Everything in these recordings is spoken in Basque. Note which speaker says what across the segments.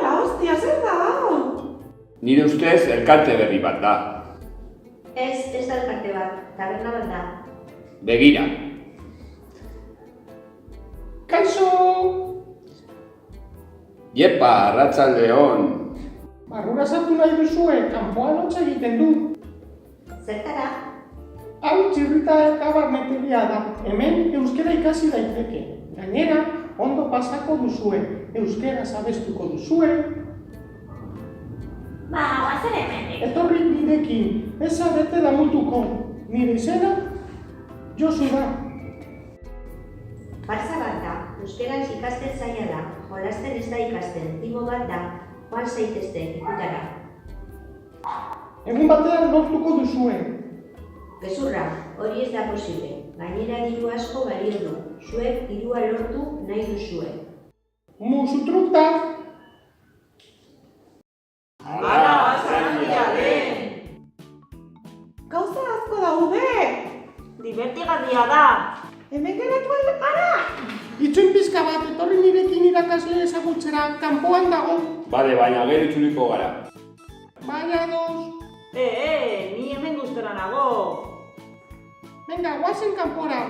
Speaker 1: Hostia, zer da hau?
Speaker 2: Nire ustez, elkarte berri bat da.
Speaker 3: Ez da elkarte bat, taberna bat da.
Speaker 2: Begira.
Speaker 4: Kaixo!
Speaker 2: Iepa, arratsalde on.
Speaker 4: Barrura sartu nahi duzue, kanpoan hotza egiten du.
Speaker 3: Zertara?
Speaker 4: Hau txirrita kabarnetegia da, hemen euskera ikasi daiteke. Gainera, ondo pasako duzue, euskera abestuko duzue.
Speaker 3: Guazen hemen.
Speaker 4: Etorri nirekin, ez zarete damutuko. Nire izena, Josu da.
Speaker 3: Barza bat da, euskeraz ikasten zaila da, jolasten ez da ikasten, timo bat da, joan zaitezte, ikutara.
Speaker 4: Egun batean lortuko duzue.
Speaker 3: Gezurra, hori ez da posible, gainera diru asko balio du, zuek dirua lortu nahi duzue.
Speaker 4: Musutruk da.
Speaker 1: Ala, zaila den! Gauza asko daude!
Speaker 5: Divertigarria da!
Speaker 1: Hemen geratu alde gara!
Speaker 4: Itxoin pizka bat, etorri nirekin irakasle ezagutzera, kanpoan dago.
Speaker 2: Bale, baina gero itzuliko gara.
Speaker 4: Baina dos.
Speaker 5: Ni hemen gustora nago!
Speaker 4: Venga, guazen kanpora.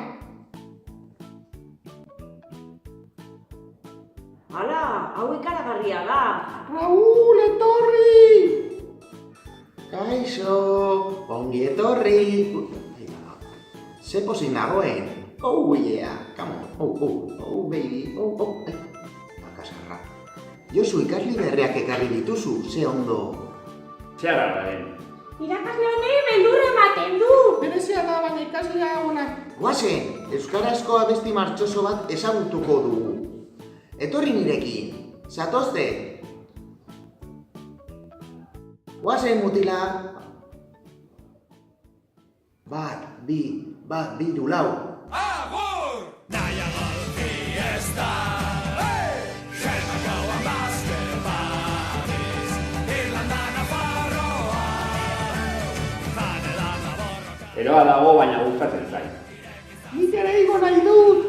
Speaker 5: Hala, hau ikaragarria da!
Speaker 4: Raúl, etorri!
Speaker 6: Kaixo, ongi etorri. Ze pozik nagoen. Oh yeah, come on. Oh baby. Bakasarra. Josu, ikasli berriak ekarri dituzu, ze ondo.
Speaker 2: Ze agarra den.
Speaker 1: Irakasle honei beldurra ematen du!
Speaker 4: Berezia da, baina ikaslea ona.
Speaker 6: Guazen, euskarazko abesti martxoso bat ezagutuko dugu. Etorri nirekin, zatozte. Guazen, mutila. Bat, bi, du, lau.
Speaker 7: Agur! Nahiago fiesta! Jelma gaua bazte Paris, Irlanda Nafarroa, Zanela Zaborroka.
Speaker 2: Eroa dago, baina gustatzen zait.
Speaker 4: Nik ere igo nahi dut.